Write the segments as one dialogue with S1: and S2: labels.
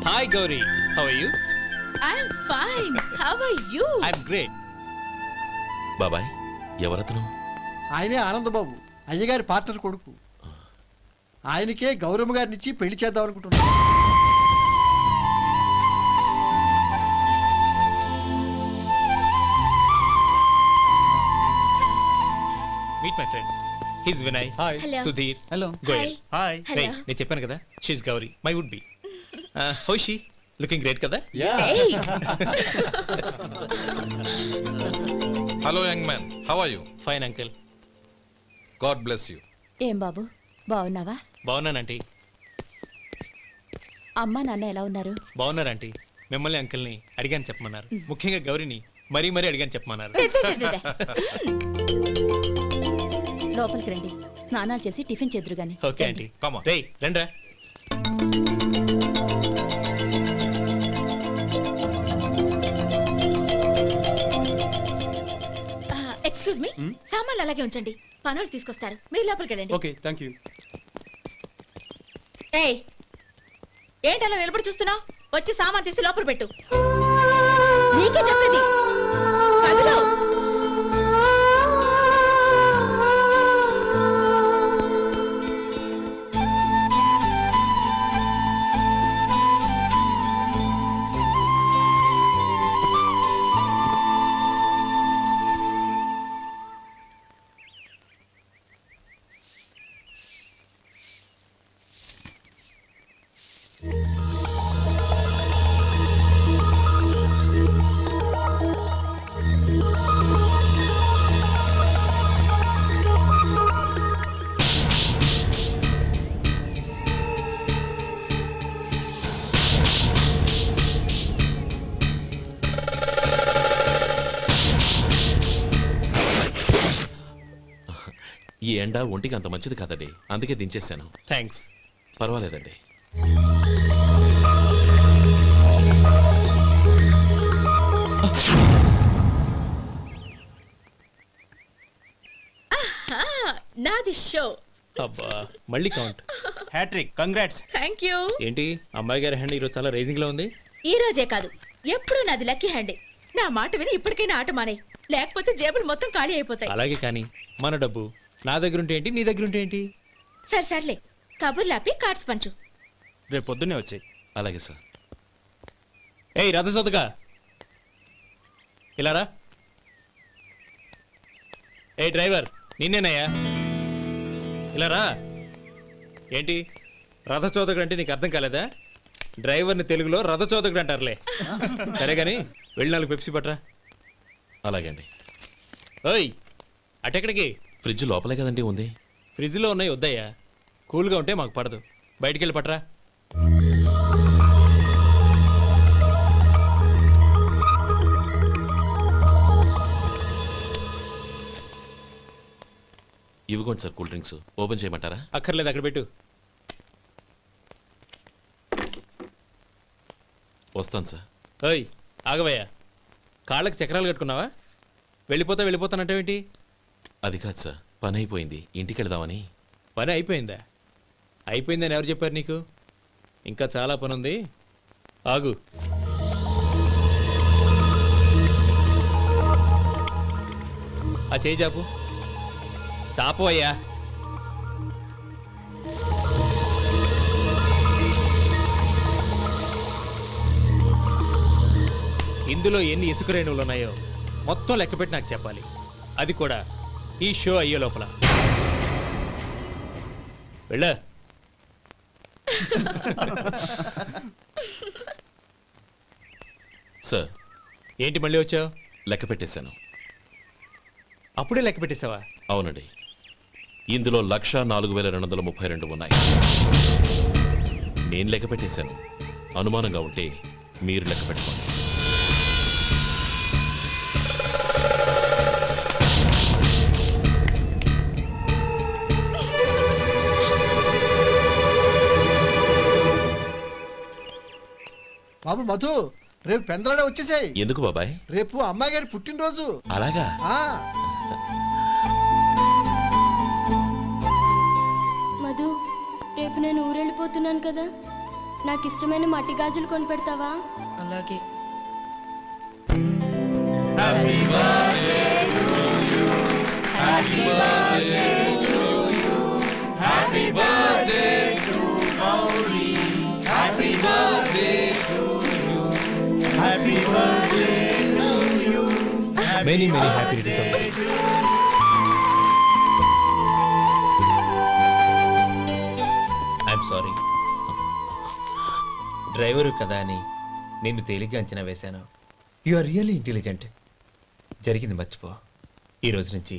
S1: Hi Gauri, how are you?
S2: I'm fine. How are you?
S1: I'm great.
S3: బాబాయ్ ఎవరతను?
S4: ఆయనే ఆనందబాబు, అయ్యగారి పార్ట్నర్ కొడుకు. ఆయనకే గౌరమ్మ గారినిచ్చి పెళ్లి చేద్దాం అనుకుంటున్నాను.
S1: Meet my friends. He's Vinay. Hi.
S2: Hello.
S1: Sudhir.
S5: Hello.
S1: Goel. Hi.
S2: Hello.
S1: Hey, నేను చెప్పాను కదా, she's Gauri, my would be. How is she? Looking great కదా?
S2: Hey.
S6: Hello young man, how are you?
S1: Fine uncle.
S6: God bless you.
S2: ఏం బాబు బాగున్నావా?
S1: బాగున్నానంటీ.
S2: అమ్మా నాన్న ఎలా ఉన్నారు?
S1: బాగున్నారు ఆంటీ. మిమ్మల్ని అంకుల్ని అడిగాను చెప్పమన్నారు. ముఖ్యంగా గౌరిని మరీ మరీ అడిగాను చెప్పమన్నారు.
S2: లోపలికి రండి, స్నానాలు చేసి టిఫిన్ చేద్దురు గాని.
S1: Okay aunty.
S6: Come on.
S1: రేయ్ రండ్రా.
S2: ఎక్స్క్యూజ్ మీ, సామాన్లు అలాగే ఉంచండి, పనులు తీసుకొస్తారు, మీరు లోపలికి వెళ్ళండి.
S5: Okay, thank you.
S2: ఏయ్, ఏంటి అలా నిలబడి చూస్తున్నావు? వచ్చి సామాన్ తీసి లోపల పెట్టు. నీకే చెప్పేది. కదులు.
S3: ఈ ఎండ ఒంటికి అంత మంచిది కాదండి, అందుకే దించేశాను.
S1: థ్యాంక్స్.
S3: పర్వాలేదండి.
S2: నాది షో.
S1: అబ్బా మళ్ళీ count.
S5: Hat-trick, congrats.
S2: Thank you.
S1: ఏంటి అమ్మాయి గారి హ్యాండ్ ఈరోజు చాలా రైజింగ్ లో ఉంది?
S2: ఈ రోజే కాదు, ఎప్పుడు నాది లక్కీ హ్యాండే. నా మాట విని ఇప్పటికైనా ఆట మానే, లేకపోతే జేబులు మొత్తం ఖాళీ అయిపోతాయి.
S1: అలాగే కానీ మన డబ్బు నా దగ్గర ఉంటే ఏంటి, నీ దగ్గర ఉంటే ఏంటి?
S2: సర్లే, కబుర్లాపి కార్డ్స్ పంచు.
S5: రేపు పొద్దున్నే వచ్చాయి.
S3: అలాగే సార్.
S1: ఏయ్ రథసోదగా ఇలారా. ఏ డ్రైవర్ నిన్నేనయ్యా, ఇలారా. ఏంటి రథచోదకుడు అంటే నీకు అర్థం కాలేదా? డ్రైవర్ని తెలుగులో రథచోదకుడు అంటారులే. సరే గాని వెళ్ళి 4 పెప్సీ పట్రా.
S3: అలాగే అండి.
S1: ఓయ్ అటెక్కడికి?
S3: ఫ్రిడ్జ్ లోపలే కదండి ఉంది.
S1: ఫ్రిడ్జ్లో ఉన్నాయి వద్దయ్యా, కూల్గా ఉంటే మాకు పడదు. బయటికి వెళ్ళి పట్రా.
S3: ఇవ్వకోండి సార్ కూల్ డ్రింక్స్. ఓపెన్ చేయమంటారా?
S1: అక్కర్లేదు, అక్కడ పెట్టు.
S3: వస్తాను సార్.
S1: ఓయ్ ఆగవయ్యా, కాళ్ళకి చక్రాలు కట్టుకున్నావా? వెళ్ళిపోతానంటావేంటి?
S3: అది కాదు సార్, పని అయిపోయింది, ఇంటికి వెళదామని.
S1: పని అయిపోయిందా? అయిపోయిందని ఎవరు చెప్పారు నీకు? ఇంకా చాలా పని ఉంది, ఆగు. ఆ చేయి చాపు. చాపు అయ్యా. ఇందులో ఎన్ని ఇసుక రేణువులు ఉన్నాయో మొత్తం లెక్కపెట్టి నాకు చెప్పాలి, అది కూడా ఈ షో అయ్యే లోపల. వెళ్ళ.
S3: సార్
S1: ఏంటి మళ్ళీ వచ్చావు?
S3: లెక్క పెట్టేశాను.
S1: అప్పుడే లెక్క పెట్టేశావా?
S3: అవునండి, ఇందులో 1,04,232 ఉన్నాయి. నేను లెక్క పెట్టేశాను. అనుమానంగా ఉంటే మీరు లెక్క పెట్టుకోండి.
S4: బాబు మధు, రేపు పెందలాడే వచ్చేసాయి.
S3: ఎందుకు బాబాయ్?
S4: రేపు అమ్మాయి గారి పుట్టినరోజు.
S3: అలాగా?
S7: మధు, రేపు నేను ఊరెళ్ళిపోతున్నాను కదా, నాకు ఇష్టమైన మట్టి గాజులు కొనిపెడతావా?
S2: అలాగే.
S1: Many happy returns. I'm sorry. Driver కదా అని నిన్ను తేలిగ్గా అంచనా వేశాను. You are really intelligent. జరిగింది మర్చిపో. ఈ రోజు నుంచి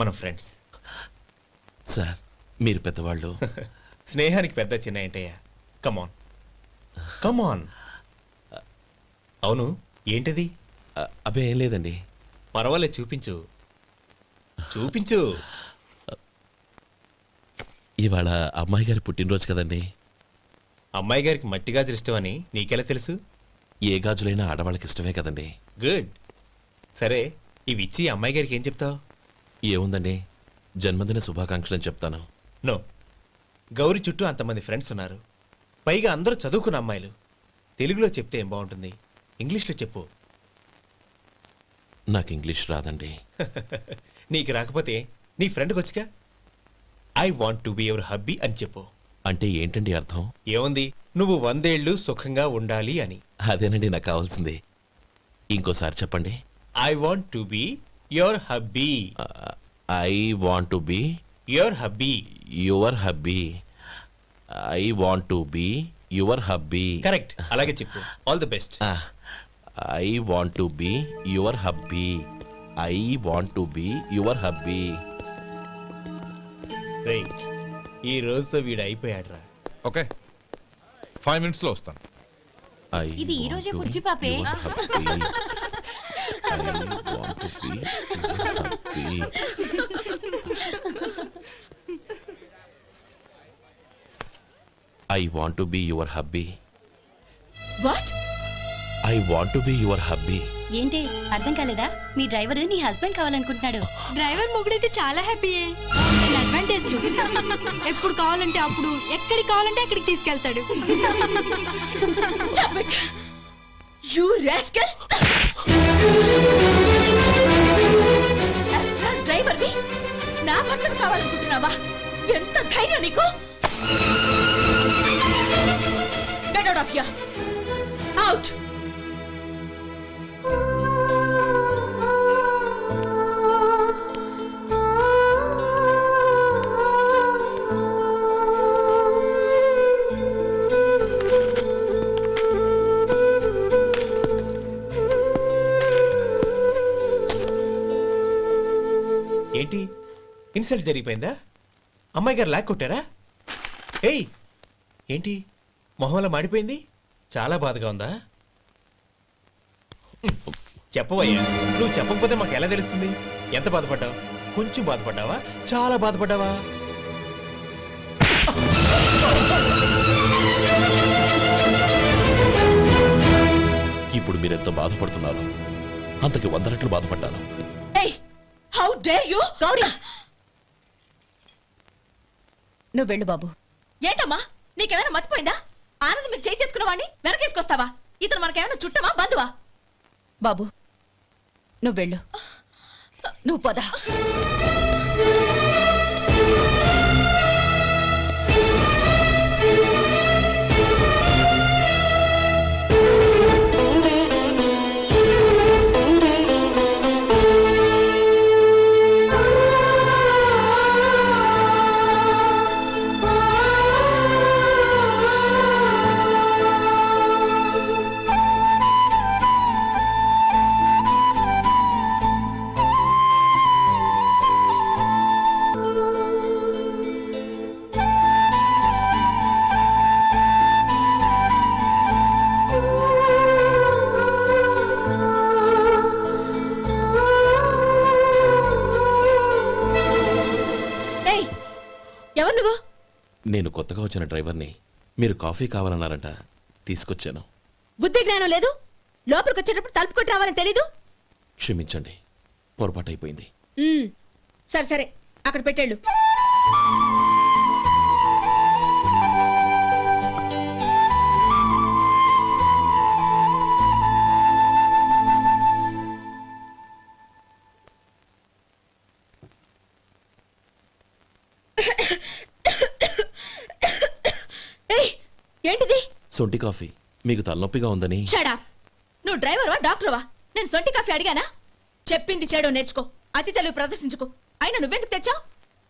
S1: మనం ఫ్రెండ్స్.
S3: సార్ మీరు పెద్దవాళ్ళు.
S1: స్నేహానికి పెద్ద చిన్న ఏంటయ్యా? కమాన్ కమాన్. అవును, ఏంటది?
S3: అబ్బే ఏం లేదండి.
S1: పర్వాలేదు, చూపించు చూపించు.
S3: ఇవాళ అమ్మాయి గారి పుట్టినరోజు కదండి.
S1: అమ్మాయి గారికి మట్టి గాజులు ఇష్టమని నీకెలా తెలుసు?
S3: ఏ గాజులైనా ఆడవాళ్ళకి ఇష్టమే కదండి.
S1: గుడ్. సరే, ఇవి ఇచ్చి అమ్మాయి గారికి ఏం చెప్తావు?
S3: ఏముందండి, జన్మదిన శుభాకాంక్షలు అని చెప్తాను.
S1: నో, గౌరీ చుట్టూ అంతమంది ఫ్రెండ్స్ ఉన్నారు. పైగా అందరూ చదువుకున్న అమ్మాయిలు. తెలుగులో చెప్తే ఏం బాగుంటుంది? ఇంగ్లీష్లో చెప్పు.
S3: నాకు ఇంగ్లీష్ రాదండి.
S1: నీకు రాకపోతే నీ ఫ్రెండ్కి వచ్చిగా. I want to be your hubby అని చెప్పు.
S3: అంటే ఏంటండి అర్థం?
S1: ఏముంది, నువ్వు 100 ఏళ్ళు సుఖంగా ఉండాలి అని.
S3: అదేనండి నాకు కావాల్సింది. ఇంకోసారి చెప్పండి.
S1: I want to be your hubby.
S3: I want to be
S1: your hubby.
S3: Your hubby. I want to be your hubby.
S1: Correct, అలాగే చెప్పు. All the best.
S3: I want to be your hubby. I want to be your hubby.
S1: ఈ రోజుతో వీడు అయిపోయాడ్రా.
S6: Okay, 5 minutes లో వస్తాను.
S7: ఇది ఈ రోజే పుచ్చి పాపే.
S3: I want to be your hubby.
S2: What?
S3: I want to be your hubby.
S7: ఏంటి అర్థం కాలేదా? మీ డ్రైవర్ నీ హస్బెండ్ కావాలనుకుంటున్నాడు. డ్రైవర్ మొగుడైతే చాలా హ్యాపీయే. అడ్వాంటేజ్ ఎప్పుడు కావాలంటే అప్పుడు, ఎక్కడికి కావాలంటే అక్కడికి తీసుకెళ్తాడు.
S2: Stop it! You rascal! Driver వి నా భర్తను కావాలనుకుంటున్నావా? ఎంత ధైర్యం నీకు? Get out of here! Out!
S1: ఏంటి, ఇన్సల్ట్ జరిగిపోయిందా? అమ్మాయి గారు లాక్ కొట్టారా? ఏయ్, ఏంటి మొహంలో మాడిపోయింది? చాలా బాధగా ఉందా? చెప్పవయ్యా, నువ్వు చెప్పకపోతే మాకు ఎలా తెలుస్తుంది? ఎంత బాధపడ్డావు? కొంచెం బాధపడ్డావా? చాలా బాధపడ్డావా?
S3: ఇప్పుడు మీరెంత బాధపడుతున్నారు, అంతకి 100 రెట్లు బాధపడ్డాను.
S2: How dare you? గౌరీ, నువ్వు వెళ్ళు బాబు. ఏంటమ్మా, నీకేమైనా మర్చిపోయిందా? ఆనందం మీరు చేసుకున్న వాడిని వెనకేసుకొస్తావా? ఇతను మనకేమైనా చుట్టమా, బంధువా? బాబు నువ్వు వెళ్ళు. నువ్వు పద. ఎవరు నువ్వు?
S3: నేను కొత్తగా వచ్చిన డ్రైవర్ని. మీరు కాఫీ కావాలన్నారంట, తీసుకొచ్చాను.
S2: బుద్ధి జ్ఞానం లేదు? లోపలికి వచ్చేటప్పుడు తలుపు కొట్టి రావాలని తెలీదు?
S3: క్షమించండి, పొరపాటు అయిపోయింది.
S2: సరే సరే, అక్కడ పెట్టేళ్ళు.
S3: సొంటి కాఫీ మీకు తలనొప్పిగా ఉందని.
S2: షడా, నువ్వు డ్రైవర్వా డాక్టర్వా? నేను సొంటి కాఫీ అడిగానా? చెప్పింది చేయడం నేర్చుకో, అతి తెలివి ప్రదర్శించుకో. అయినా నువ్వెందుకు తెచ్చావు?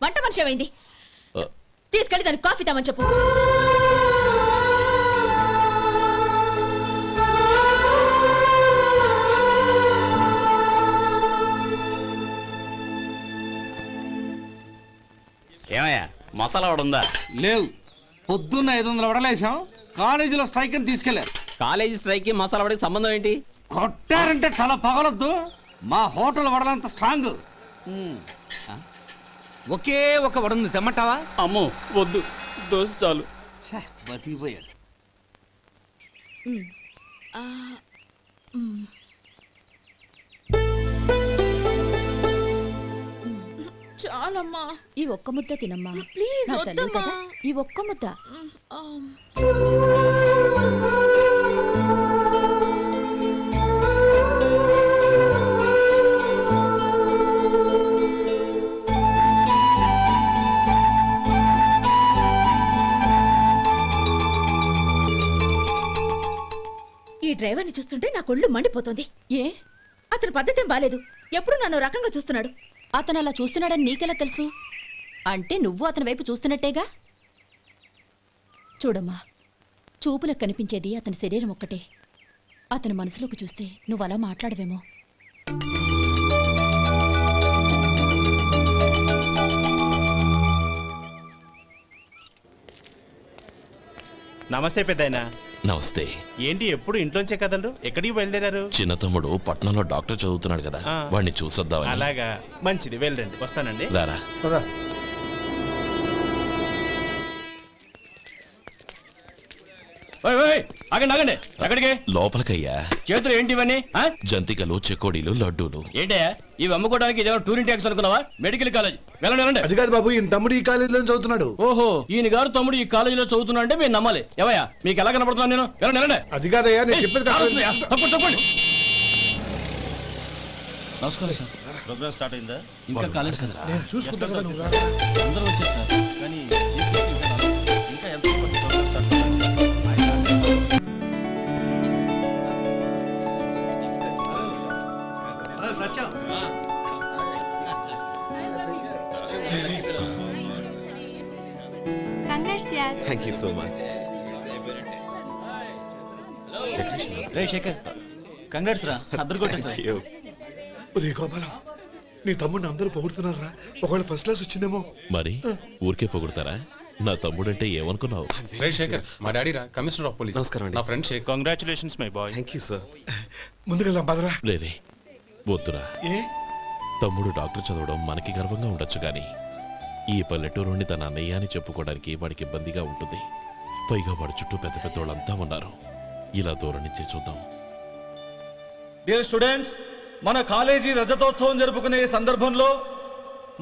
S2: వంట మనిషి ఏమైంది? తీసుకెళ్ళి దానికి కాఫీ తామని చెప్పు.
S8: ఏమయ్యా మసాలా వాడు ఉందా?
S9: లేవు. పొద్దున్న 500 వడలేసాం, కాలేజీలో స్ట్రైక్ అని తీసుకెళ్లారు.
S8: కాలేజీ స్ట్రైక్ కి మసాలా వాడికి సంబంధం ఏంటి?
S9: కొట్టారంటే తల పగలొద్దు. మా హోటల్ వడలంత స్ట్రాంగ్. ఒకే ఒక వడుంది, తెమ్మంటావా?
S8: అమ్మో వద్దు, దోశ చాలు.
S9: బతికిపోయాడు.
S2: చాలమ్మా,
S7: ఈ ఒక్క ముద్ద తినమ్మా
S2: ప్లీజ్.
S7: నా తల్లి కదా, ఈ ఒక్క ముద్ద.
S2: ఈ డ్రైవర్ని చూస్తుంటే నా కొళ్ళు మండిపోతుంది.
S7: ఏ
S2: అతని పద్ధతేం బాలేదు. ఎప్పుడు నన్ను రకంగా చూస్తున్నాడు.
S7: అతను అలా చూస్తున్నాడని నీకెలా తెలుసు? అంటే నువ్వు అతని వైపు చూస్తున్నట్టేగా. చూడమ్మా, చూపులకు కనిపించేది అతని శరీరం ఒక్కటే. అతని మనసులోకి చూస్తే నువ్వు అలా మాట్లాడవేమో.
S5: నమస్తే పెద్దాయన.
S3: నమస్తే.
S5: ఏంటి ఎప్పుడు ఇంట్లోంచే కదలరు? ఎక్కడికి బయలుదేరారు?
S3: చిన్న తమ్ముడు పట్నంలో డాక్టర్ చదువుతున్నాడు కదా, వాడిని చూసొద్దామని.
S5: అలాగా, మంచిది, వెళ్ళండి. వస్తానండి.
S3: రారా.
S8: ఆగండి, ఎక్కడికి?
S3: లోపలికయ్యా.
S8: చేతులు ఏంటి ఇవన్నీ?
S3: జంతికలు, చెకోడీలు, లడ్డూలు.
S8: ఏంటయ్యా ఇవి అమ్ముకోవడానికి ఇదేమో టూరింగ్ ట్యాక్స్ అనుకున్నావా? Medical college. వెళ్ళండి.
S10: అది కాదు బాబు, ఈయన తమ్ముడు ఈ కాలేజీలో చదువుతున్నాడు.
S8: ఓహో, ఈయన గారు తమ్ముడు ఈ కాలేజీలో చదువుతున్నా అంటే మీరు నమ్మాలి. ఎవయ్యా మీకు ఎలా కనపడుతున్నాను నేను? వెళ్ళండి.
S10: అది కాదయ్యా, నేను చెప్పేది
S8: తప్పండి.
S9: నమస్కారం సార్.
S5: ప్రోగ్రామ్ స్టార్ట్ అయిందా?
S9: ఇంకా కాలేజ్ కదా.
S10: నేను చూసుకుంటాను కదా, నువ్వు రా.
S9: అందరూ వచ్చారు సార్.
S5: కానీ ఇంకా ఎంత ప్రోగ్రామ్ స్టార్ట్ అవ్వాలి.
S3: Thank you so much.
S9: రే శేఖర్, కంగ్రాట్స్ రా, అద్దరు కొట్టేసారు.
S10: ఒరే గోపాలం, నీ తమ్ముడిని అందరూ పొగుడుతున్నారా? ఒకవేళ ఫస్ట్ క్లాస్ వచ్చిందేమో.
S3: మరి ఊరికే పొగుడతారా? నా తమ్ముడంటే ఏమనుకున్నావు?
S11: రే శేఖర్, మా డాడీ రా, కమిషనర్ ఆఫ్ పోలీస్.
S3: నమస్కారం అండి.
S11: నా friend Shekhar.
S5: Congratulations my boy.
S3: Thank you sir.
S10: ముందుకెళ్దాం పదరా.
S3: లేదే, వద్దురా.
S10: ఏ
S3: తమ్ముడు డాక్టర్ చదవడం మనకి గర్వంగా ఉండొచ్చు కానీ ఈ పల్లెటూరుని తన అన్నయ్య అని చెప్పుకోవడానికి వాడికి ఇబ్బందిగా ఉంటుంది. పైగా వాడి చుట్టూ పెద్ద పెద్దోళ్ళంతా ఉన్నారు. ఇలా దూరం నుంచి చూద్దాం.
S12: డియర్ స్టూడెంట్స్, మన కాలేజీ రజతోత్సవం జరుపుకునే సందర్భంలో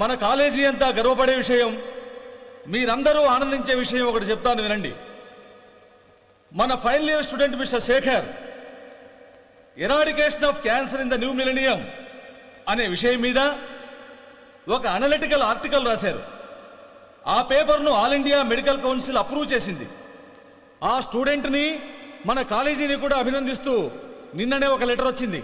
S12: మన కాలేజీ అంతా గర్వపడే విషయం, మీరందరూ ఆనందించే విషయం ఒకటి చెప్తాను వినండి. మన final year student mister Shekhar eradication of cancer in the new millennium అనే విషయం మీద ఒక అనలిటికల్ ఆర్టికల్ రాశారు. ఆ పేపర్ను all India medical council approve చేసింది. ఆ స్టూడెంట్ని, మన కాలేజీని కూడా అభినందిస్తూ నిన్ననే ఒక లెటర్ వచ్చింది.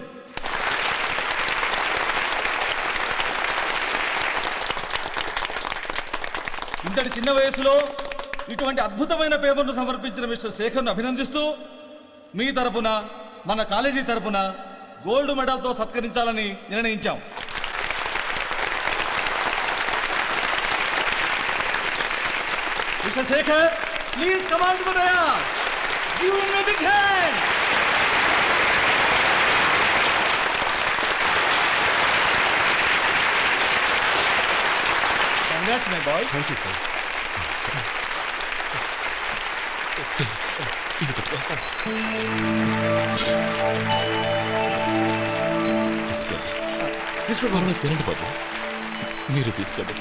S12: ఇంతటి చిన్న వయసులో ఇటువంటి అద్భుతమైన పేపర్ను సమర్పించిన మిస్టర్ శేఖర్ను అభినందిస్తూ మీ తరపున, మన కాలేజీ తరపున gold మెడల్తో సత్కరించాలని నిర్ణయించాం. Mr. Shekhar, please come on to the dais. Give him a big hand. Congrats, my boy.
S3: Thank you, sir. తీసుకోండి, తినండి బాబు. మీరు తీసుకోండి.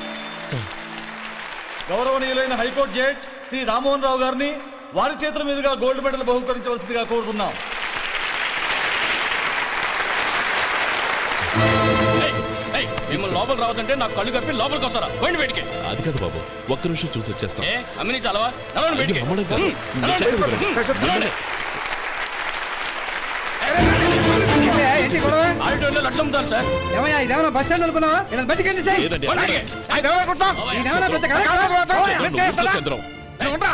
S12: గౌరవనీయులైన హైకోర్టు జడ్జ్ శ్రీ రామ్మోహన్ రావు గారిని వారి చేతుల మీదుగా గోల్డ్ మెడల్ బహుకరించవలసిందిగా కోరుతున్నాం.
S8: మిమ్మల్ని లోపల రావద్దంటే నాకు కళ్ళు కప్పి లోపలికి వస్తారా పోయింది బయటికి.
S3: అది కాదు బాబు, ఒక్క నిమిషం చూసి వచ్చేస్తాం.
S8: అమ్మిని చాలవా నడవండి బయటికి.
S3: అమ్మడం కాదు, నేను చెప్పేది వినండి.
S8: ఆడిటోరియంలో లడ్లు అమ్ముతారు సార్.
S4: ఏమయ్యా ఇదేమన్నా బస్ స్టాండ్ అనుకున్నావా? ఇలా బయటికి
S3: లేదండి, చంద్రం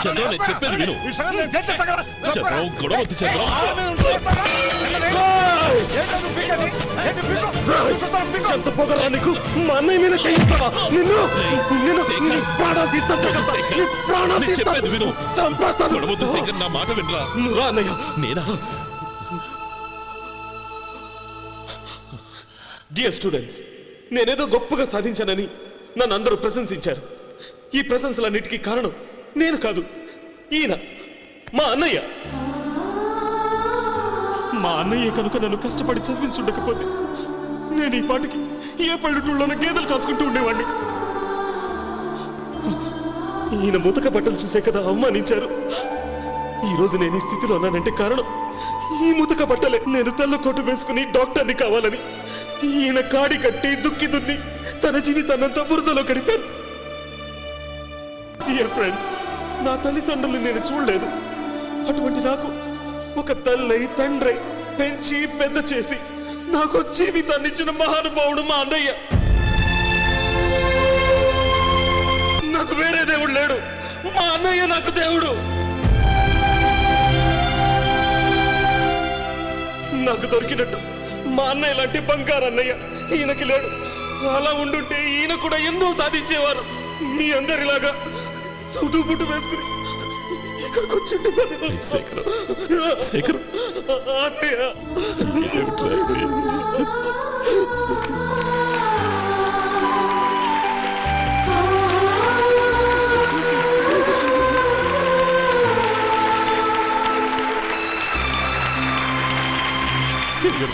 S3: చంద్రం నేను చెప్పేది విను. చంద్రం గొడవ వద్దు చంద్రం.
S10: ఎంత పొగరా నీకు? మా అన్నయ్య మీద చేయిస్తావా? నిన్ను ప్రాణాలు తీస్తాను.
S3: చెప్పేది విను.
S10: చంపేస్తాను.
S3: గొడవ వద్దు శేఖర్, నా మాట వినరా.
S10: నువ్వు అన్నయ్య.
S3: నేనా?
S10: డియర్ స్టూడెంట్స్, నేనేదో గొప్పగా సాధించానని నన్ను అందరూ ప్రశంసించారు. ఈ ప్రశంసలన్నిటికీ కారణం నేను కాదు, ఈయన మా అన్నయ్య. మా అన్నయ్య కనుక నన్ను కష్టపడి చదివించుండకపోతే నేను ఈ పాటికి ఏ పల్లెటూళ్ళలోనూ గేదెలు కాసుకుంటూ ఉండేవాడిని. ఈయన ముతక బట్టలు చూసే కదా అవమానించారు. ఈ రోజు నేను ఈ స్థితిలో ఉన్నానంటే కారణం ఈ ముతక బట్టలే. నేను తెల్ల కోటు వేసుకుని డాక్టర్ని కావాలని ఈయన కాడి కట్టి దుక్కి దున్ని తన జీవితాన్నంతా బురదలో గడిపాను. డియర్ ఫ్రెండ్స్, నా తల్లిదండ్రులు నేను చూడలేదు. అటువంటి నాకు ఒక తల్లి తండ్రి పెంచి పెద్ద చేసి నాకు జీవితాన్ని ఇచ్చిన మహానుభావుడు మా అన్నయ్య. నాకు వేరే దేవుడు లేడు, మా అన్నయ్య నాకు దేవుడు. నాకు దొరికినట్టు మా అన్నయ్య లాంటి బంగారు అన్నయ్య ఈయనకి లేడు. అలా ఉండుంటే ఈయన కూడా ఎన్నో సాధించేవారు. మీ అందరిలాగా సుటుబుట్టు వేసుకుని ఇక్కడికి వచ్చి
S3: శేఖర్ శేఖర్
S10: అన్నయ్య
S3: శేఖర్